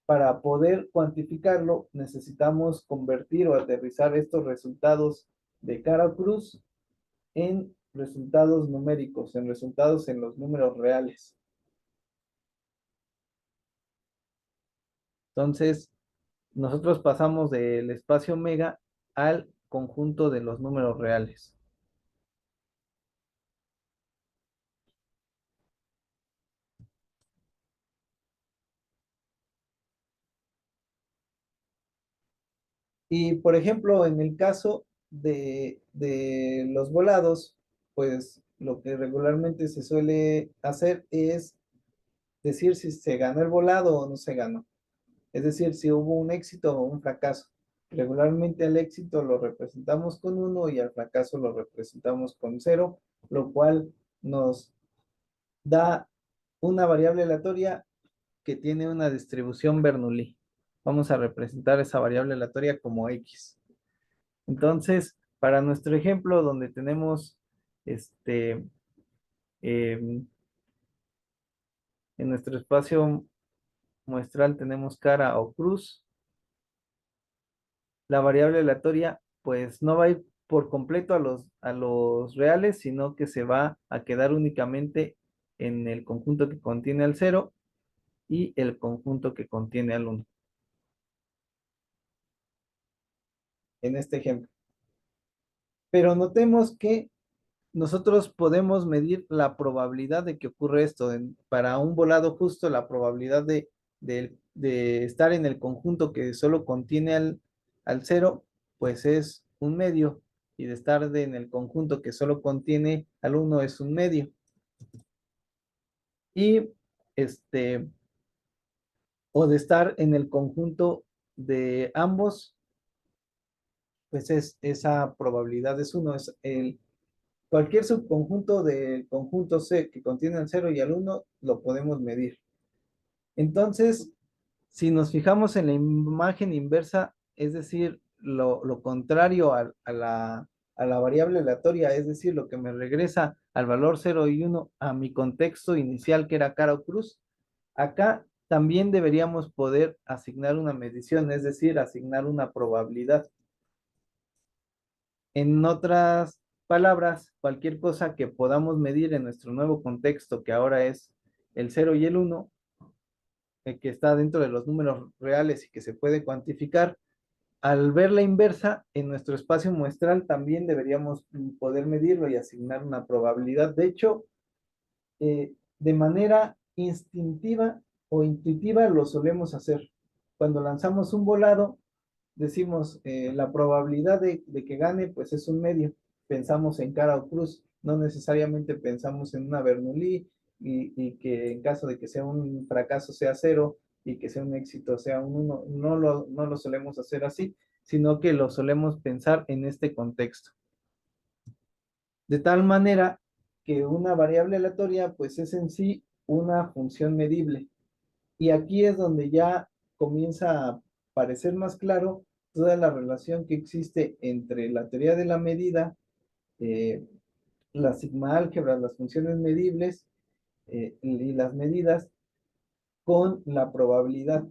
Para poder cuantificarlo, necesitamos convertir o aterrizar estos resultados de cara o cruz en resultados numéricos, en resultados en los números reales. Entonces, nosotros pasamos del espacio omega al conjunto de los números reales. Y por ejemplo, en el caso de los volados, pues lo que regularmente se suele hacer es decir si se ganó el volado o no se ganó. Es decir, si hubo un éxito o un fracaso. Regularmente al éxito lo representamos con 1 y al fracaso lo representamos con 0, lo cual nos da una variable aleatoria que tiene una distribución Bernoulli. Vamos a representar esa variable aleatoria como X. Entonces, para nuestro ejemplo, donde tenemos este, em, en nuestro espacio muestral tenemos cara o cruz, la variable aleatoria pues no va a ir por completo a los reales, sino que se va a quedar únicamente en el conjunto que contiene al 0 y el conjunto que contiene al 1, en este ejemplo. Pero notemos que nosotros podemos medir la probabilidad de que ocurra esto. Para un volado justo, la probabilidad de estar en el conjunto que solo contiene al 0, pues es un medio. Y de estar en el conjunto que solo contiene al 1 es un medio. Y o de estar en el conjunto de ambos, pues esa probabilidad es 1. Cualquier subconjunto del conjunto C que contiene el 0 y el 1 lo podemos medir. Entonces, si nos fijamos en la imagen inversa, es decir, lo contrario a la variable aleatoria, es decir, lo que me regresa al valor 0 y 1 a mi contexto inicial que era cara o cruz, acá también deberíamos poder asignar una medición, es decir, asignar una probabilidad. En otras palabras, cualquier cosa que podamos medir en nuestro nuevo contexto, que ahora es el 0 y el 1, que está dentro de los números reales y que se puede cuantificar, al ver la inversa, en nuestro espacio muestral también deberíamos poder medirlo y asignar una probabilidad. De hecho, de manera instintiva o intuitiva lo solemos hacer. Cuando lanzamos un volado, decimos la probabilidad de que gane, pues es un medio. Pensamos en cara o cruz, no necesariamente pensamos en una Bernoulli y que en caso de que sea un fracaso sea cero y que sea un éxito sea un uno, no lo solemos hacer así, sino que lo solemos pensar en este contexto. De tal manera que una variable aleatoria pues es en sí una función medible. Y aquí es donde ya comienza a parecer más claro toda la relación que existe entre la teoría de la medida, eh, la sigma álgebra, las funciones medibles y las medidas con la probabilidad.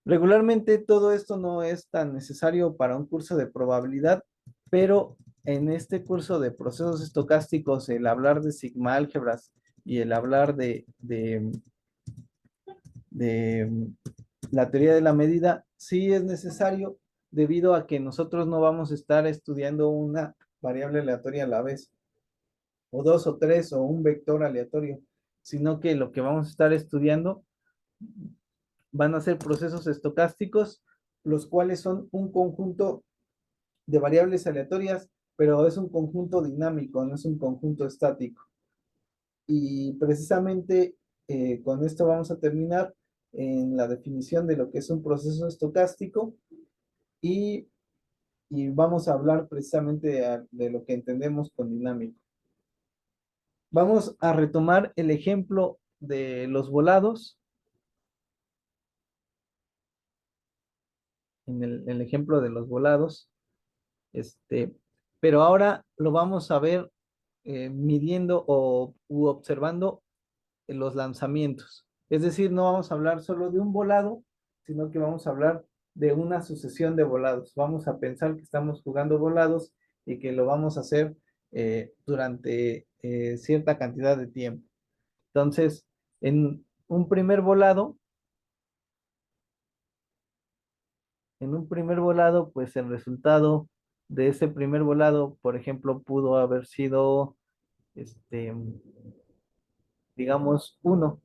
Regularmente todo esto no es tan necesario para un curso de probabilidad, pero en este curso de procesos estocásticos, el hablar de sigma álgebras y el hablar de la teoría de la medida sí es necesario debido a que nosotros no vamos a estar estudiando una variable aleatoria a la vez, o dos o tres, o un vector aleatorio, sino que lo que vamos a estar estudiando van a ser procesos estocásticos, los cuales son un conjunto de variables aleatorias, pero es un conjunto dinámico, no es un conjunto estático. Y precisamente con esto vamos a terminar en la definición de lo que es un proceso estocástico y, y vamos a hablar precisamente de lo que entendemos con dinámico. Vamos a retomar el ejemplo de los volados. En el ejemplo de los volados, este, pero ahora lo vamos a ver midiendo o observando los lanzamientos. Es decir, no vamos a hablar solo de un volado, sino que vamos a hablar de una sucesión de volados. Vamos a pensar que estamos jugando volados y que lo vamos a hacer durante cierta cantidad de tiempo. Entonces, en un primer volado, pues el resultado de ese primer volado, por ejemplo, pudo haber sido, este, digamos, uno.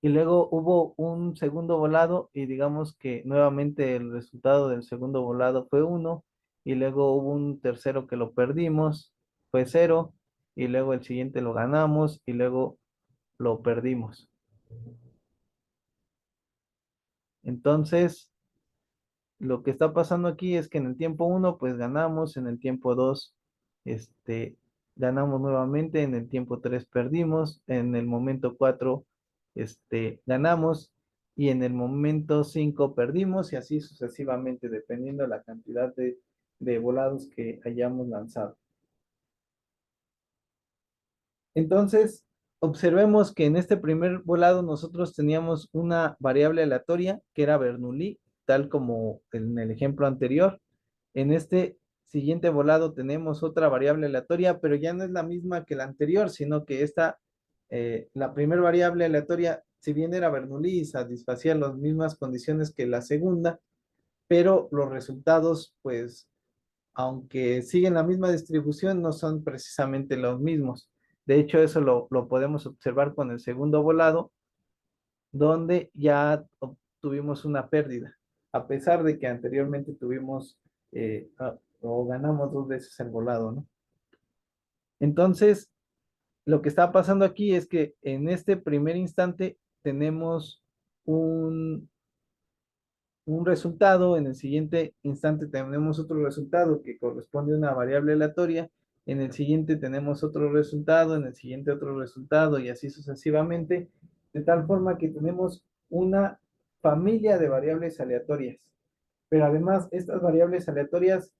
Y luego hubo un segundo volado y digamos que nuevamente el resultado del segundo volado fue uno. Y luego hubo un tercero que lo perdimos, fue cero. Y luego el siguiente lo ganamos y luego lo perdimos. Entonces, lo que está pasando aquí es que en el tiempo uno, pues ganamos, en el tiempo 2, este, ganamos nuevamente, en el tiempo 3 perdimos, en el momento 4, ganamos, y en el momento 5 perdimos, y así sucesivamente, dependiendo de la cantidad de volados que hayamos lanzado. Entonces, observemos que en este primer volado nosotros teníamos una variable aleatoria que era Bernoulli, tal como en el ejemplo anterior. En este siguiente volado tenemos otra variable aleatoria, pero ya no es la misma que la anterior, sino que la primera variable aleatoria, si bien era Bernoulli y satisfacía las mismas condiciones que la segunda, pero los resultados, pues, aunque siguen la misma distribución, no son precisamente los mismos. De hecho, eso lo podemos observar con el segundo volado, donde ya obtuvimos una pérdida, a pesar de que anteriormente tuvimos o ganamos dos veces el volado, ¿no? Entonces, lo que está pasando aquí es que en este primer instante tenemos un, un resultado, en el siguiente instante tenemos otro resultado que corresponde a una variable aleatoria, en el siguiente tenemos otro resultado, en el siguiente otro resultado y así sucesivamente, de tal forma que tenemos una familia de variables aleatorias. Pero además estas variables aleatorias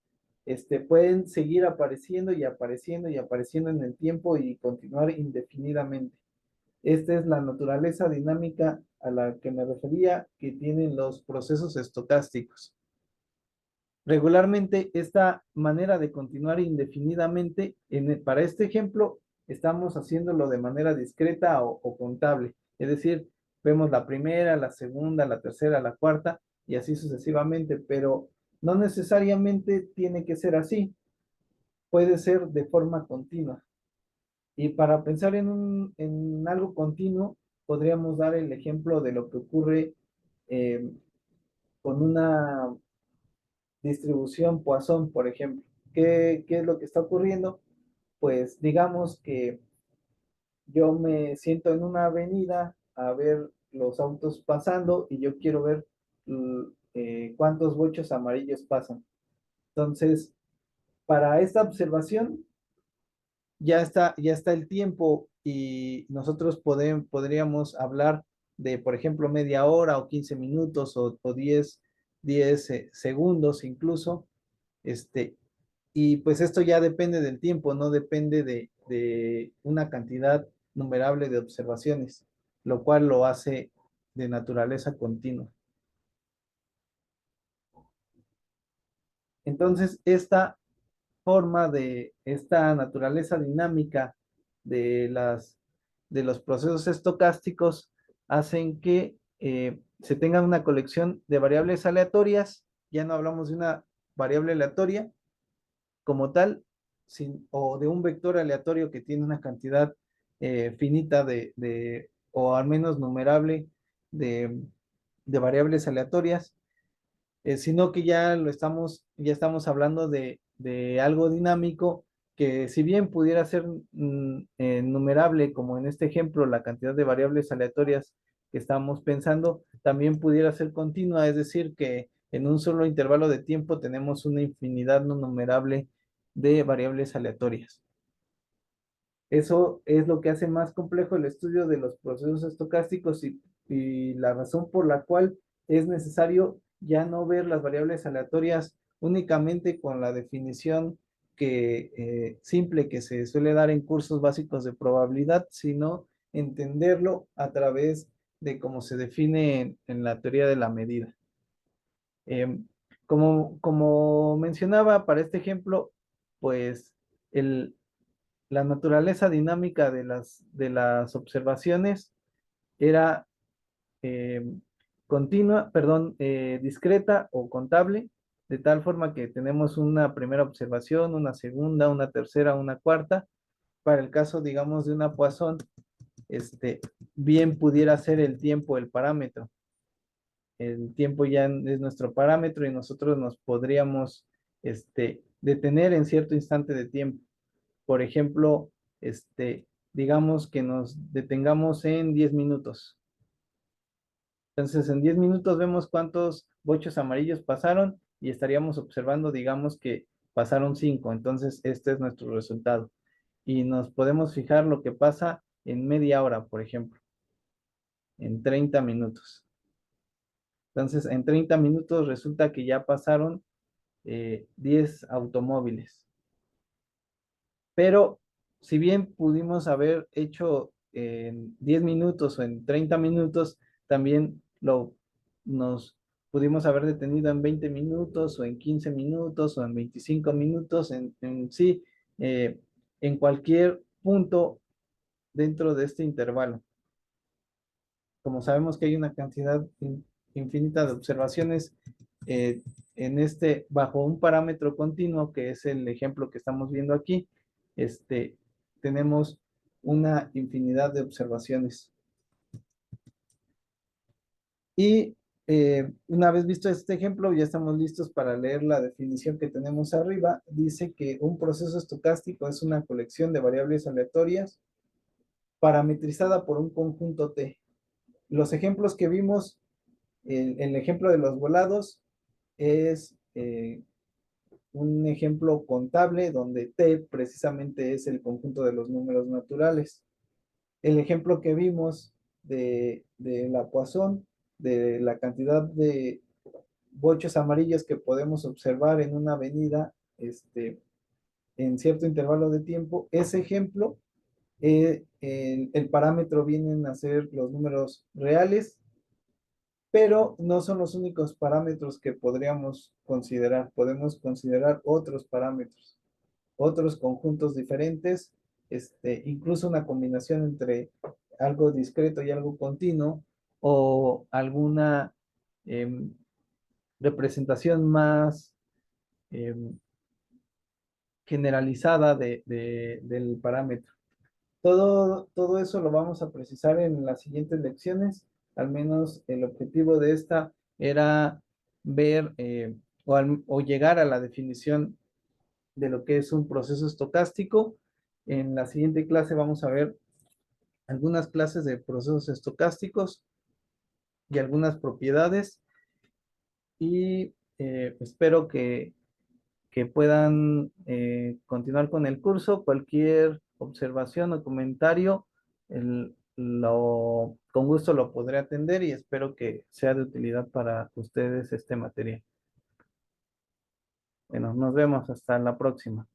pueden seguir apareciendo y apareciendo y apareciendo en el tiempo y continuar indefinidamente. Esta es la naturaleza dinámica a la que me refería que tienen los procesos estocásticos. Regularmente, esta manera de continuar indefinidamente, para este ejemplo, estamos haciéndolo de manera discreta o contable. Es decir, vemos la primera, la segunda, la tercera, la cuarta y así sucesivamente, pero no necesariamente tiene que ser así, puede ser de forma continua. Y para pensar en algo continuo, podríamos dar el ejemplo de lo que ocurre eh, con una distribución Poisson, por ejemplo. ¿Qué es lo que está ocurriendo? Pues digamos que yo me siento en una avenida a ver los autos pasando y yo quiero ver cuántos bochos amarillos pasan. Entonces, para esta observación ya está el tiempo y nosotros podríamos hablar de, por ejemplo, media hora o 15 minutos o 10 segundos incluso. Este, y pues esto ya depende del tiempo, no depende de una cantidad numerable de observaciones, lo cual lo hace de naturaleza continua. Entonces, esta naturaleza dinámica de de los procesos estocásticos hacen que se tenga una colección de variables aleatorias. Ya no hablamos de una variable aleatoria como tal, o de un vector aleatorio que tiene una cantidad finita o al menos numerable de, de variables aleatorias, sino que ya estamos hablando de algo dinámico que si bien pudiera ser numerable, como en este ejemplo, la cantidad de variables aleatorias que estamos pensando, también pudiera ser continua, es decir, que en un solo intervalo de tiempo tenemos una infinidad no numerable de variables aleatorias. Eso es lo que hace más complejo el estudio de los procesos estocásticos y la razón por la cual es necesario ya no ver las variables aleatorias únicamente con la definición simple que se suele dar en cursos básicos de probabilidad, sino entenderlo a través de cómo se define en la teoría de la medida. Como mencionaba para este ejemplo, pues el, la naturaleza dinámica de las observaciones era eh, continua, perdón, discreta o contable, de tal forma que tenemos una primera observación, una segunda, una tercera, una cuarta. Para el caso, digamos, de una Poisson, bien pudiera ser el tiempo el parámetro. El tiempo ya es nuestro parámetro y nosotros nos podríamos detener en cierto instante de tiempo. Por ejemplo, digamos que nos detengamos en 10 minutos. Entonces, en 10 minutos vemos cuántos bochos amarillos pasaron y estaríamos observando, digamos que pasaron 5. Entonces, este es nuestro resultado. Y nos podemos fijar lo que pasa en media hora, por ejemplo, en 30 minutos. Entonces, en 30 minutos resulta que ya pasaron 10 automóviles. Pero si bien pudimos haber hecho en 10 minutos o en 30 minutos, también nos pudimos haber detenido en 20 minutos o en 15 minutos o en 25 minutos, en sí, eh, en cualquier punto dentro de este intervalo. Como sabemos que hay una cantidad infinita de observaciones eh, bajo un parámetro continuo, que es el ejemplo que estamos viendo aquí, este, tenemos una infinidad de observaciones. Y una vez visto este ejemplo, ya estamos listos para leer la definición que tenemos arriba. Dice que un proceso estocástico es una colección de variables aleatorias parametrizada por un conjunto T. Los ejemplos que vimos, el ejemplo de los volados es un ejemplo contable donde T precisamente es el conjunto de los números naturales. El ejemplo que vimos de la Poisson, de la cantidad de bochos amarillos que podemos observar en una avenida en cierto intervalo de tiempo, ese ejemplo, el parámetro vienen a ser los números reales, pero no son los únicos parámetros que podríamos considerar. Podemos considerar otros parámetros, otros conjuntos diferentes, incluso una combinación entre algo discreto y algo continuo, o alguna em, representación más em, generalizada del parámetro. Todo eso lo vamos a precisar en las siguientes lecciones. Al menos el objetivo de esta era ver o llegar a la definición de lo que es un proceso estocástico. En la siguiente clase vamos a ver algunas clases de procesos estocásticos y algunas propiedades y espero que puedan continuar con el curso. Cualquier observación o comentario, con gusto lo podré atender y espero que sea de utilidad para ustedes este material. Bueno, nos vemos hasta la próxima.